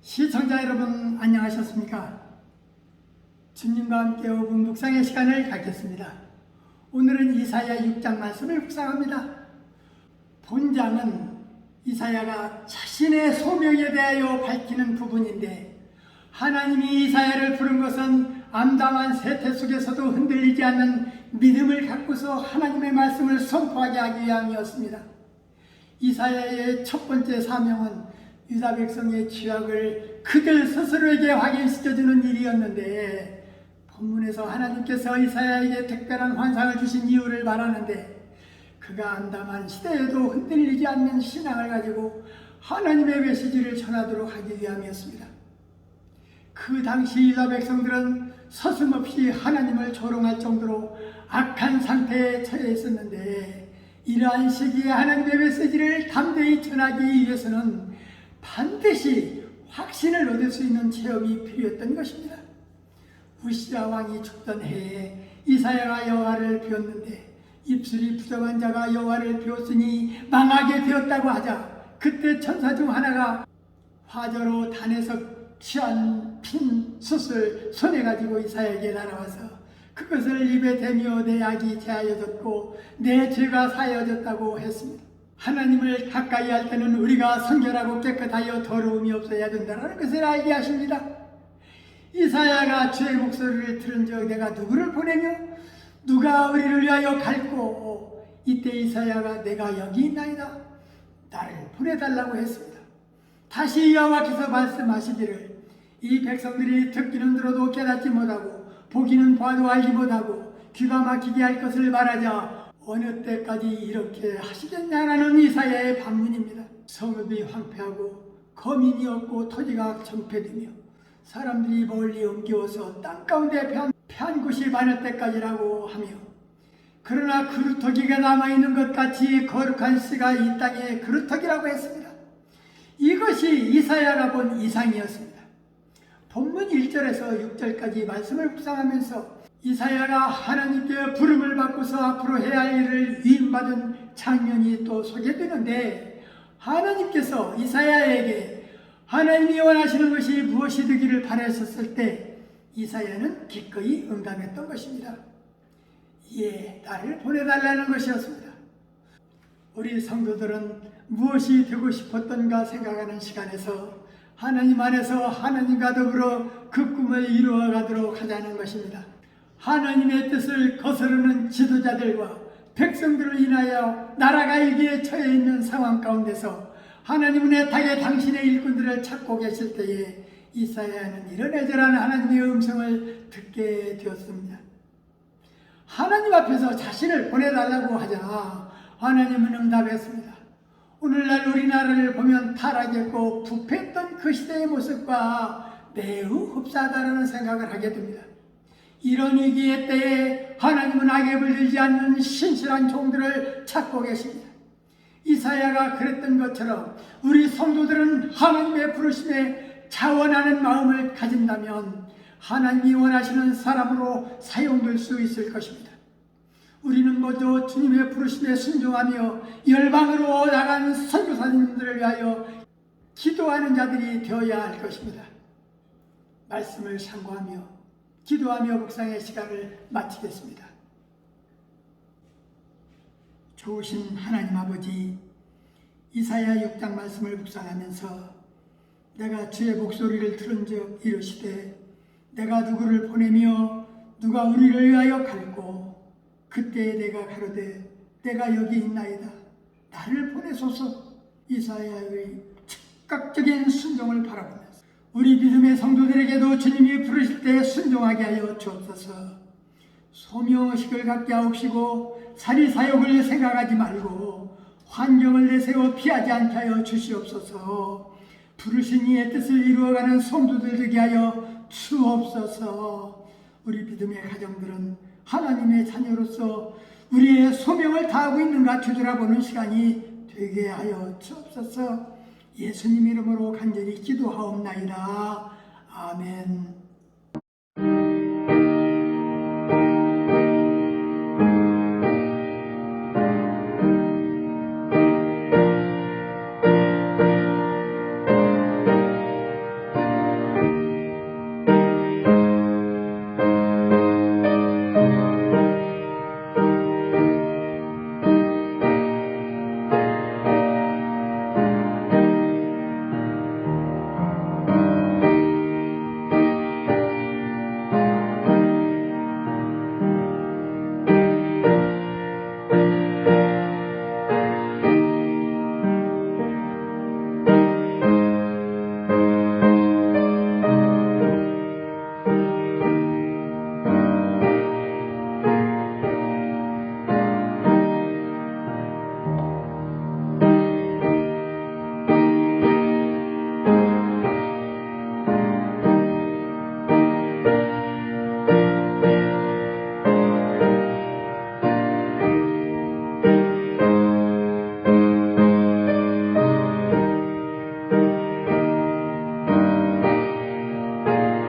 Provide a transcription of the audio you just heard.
시청자 여러분 안녕하셨습니까? 주님과 함께 5분 묵상의 시간을 갖겠습니다. 오늘은 이사야 6장 말씀을 묵상합니다. 본장은 이사야가 자신의 소명에 대하여 밝히는 부분인데, 하나님이 이사야를 부른 것은 암담한 세태 속에서도 흔들리지 않는 믿음을 갖고서 하나님의 말씀을 선포하게 하기 위함이었습니다. 이사야의 첫 번째 사명은 유다 백성의 죄악을 그들 스스로에게 확인시켜주는 일이었는데, 본문에서 하나님께서 이사야에게 특별한 환상을 주신 이유를 말하는데, 그가 암담한 시대에도 흔들리지 않는 신앙을 가지고 하나님의 메시지를 전하도록 하기 위함이었습니다. 그 당시 유다 백성들은 서슴없이 하나님을 조롱할 정도로 악한 상태에 처해 있었는데, 이러한 시기에 하나님의 메시지를 담대히 전하기 위해서는 반드시 확신을 얻을 수 있는 체험이 필요했던 것입니다. 우시야 왕이 죽던 해에 이사야가 여호와를 비웠는데, 입술이 부정한 자가 여호와를 비웠으니 망하게 되었다고 하자, 그때 천사 중 하나가 화저로 단에서 취한 핀 숯을 손에 가지고 이사야에게 날아와서 그것을 입에 대며 내 악이 제하여졌고 내 죄가 사여졌다고 했습니다. 하나님을 가까이 할 때는 우리가 성결하고 깨끗하여 더러움이 없어야 된다는 것을 알게 하십니다. 이사야가 주의 목소리를 들은 적 내가 누구를 보내며 누가 우리를 위하여 갈고, 이때 이사야가 내가 여기 있나이다, 나를 보내달라고 했습니다. 다시 여호와께서 말씀하시기를, 이 백성들이 듣기는 들어도 깨닫지 못하고 보기는 봐도 알지 못하고 귀가 막히게 할 것을 말하자 어느 때까지 이렇게 하시겠냐라는 이사야의 반문입니다. 성읍이 황폐하고 거민이 없고 토지가 정폐되며 사람들이 멀리 옮겨서 땅 가운데 편 곳이 많을 때까지라고 하며, 그러나 그루터기가 남아있는 것 같이 거룩한 씨가 이 땅에 그루터기라고 했습니다. 이것이 이사야가 본 이상이었습니다. 본문 1절에서 6절까지 말씀을 묵상하면서 이사야가 하나님께 부름을 받고서 앞으로 해야 할 일을 위임받은 장면이 또 소개되는데, 하나님께서 이사야에게 하나님이 원하시는 것이 무엇이 되기를 바라셨을 때 이사야는 기꺼이 응답했던 것입니다. 예, 나를 보내달라는 것이었습니다. 우리 성도들은 무엇이 되고 싶었던가 생각하는 시간에서 하나님 안에서 하나님과 더불어 그 꿈을 이루어가도록 하자는 것입니다. 하나님의 뜻을 거스르는 지도자들과 백성들을 인하여 나라가 일기에 처해 있는 상황 가운데서 하나님은 애타게 당신의 일꾼들을 찾고 계실 때에 이사야는 이런 애절한 하나님의 음성을 듣게 되었습니다. 하나님 앞에서 자신을 보내달라고 하자 하나님은 응답했습니다. 오늘날 우리나라를 보면 타락했고 부패했던 그 시대의 모습과 매우 흡사하다는 생각을 하게 됩니다. 이런 위기의 때에 하나님은 악에 물들지 않는 신실한 종들을 찾고 계십니다. 이사야가 그랬던 것처럼 우리 성도들은 하나님의 부르심에 자원하는 마음을 가진다면 하나님이 원하시는 사람으로 사용될 수 있을 것입니다. 우리는 모두 주님의 부르심에 순종하며 열방으로 나간 선교사님들을 위하여 기도하는 자들이 되어야 할 것입니다. 말씀을 참고하며 기도하며 묵상의 시간을 마치겠습니다. 좋으신 하나님 아버지, 이사야 6장 말씀을 묵상하면서 내가 주의 목소리를 들은 적 이르시되 내가 누구를 보내며 누가 우리를 위하여 갈고, 그때에 내가 가로되 내가 여기 있나이다, 나를 보내소서. 이사야의 즉각적인 순종을 바라보면서 우리 믿음의 성도들에게도 주님이 부르실 때 순종하게 하여 주옵소서. 소명의식을 갖게 하옵시고 사리사욕을 생각하지 말고 환경을 내세워 피하지 않게 하여 주시옵소서. 부르신 이의 뜻을 이루어가는 성도들 되게 하여 주옵소서. 우리 믿음의 가정들은 하나님의 자녀로서 우리의 소명을 다하고 있는가 뒤돌아보는 시간이 되게 하여 주옵소서. 예수님 이름으로 간절히 기도하옵나이다. 아멘.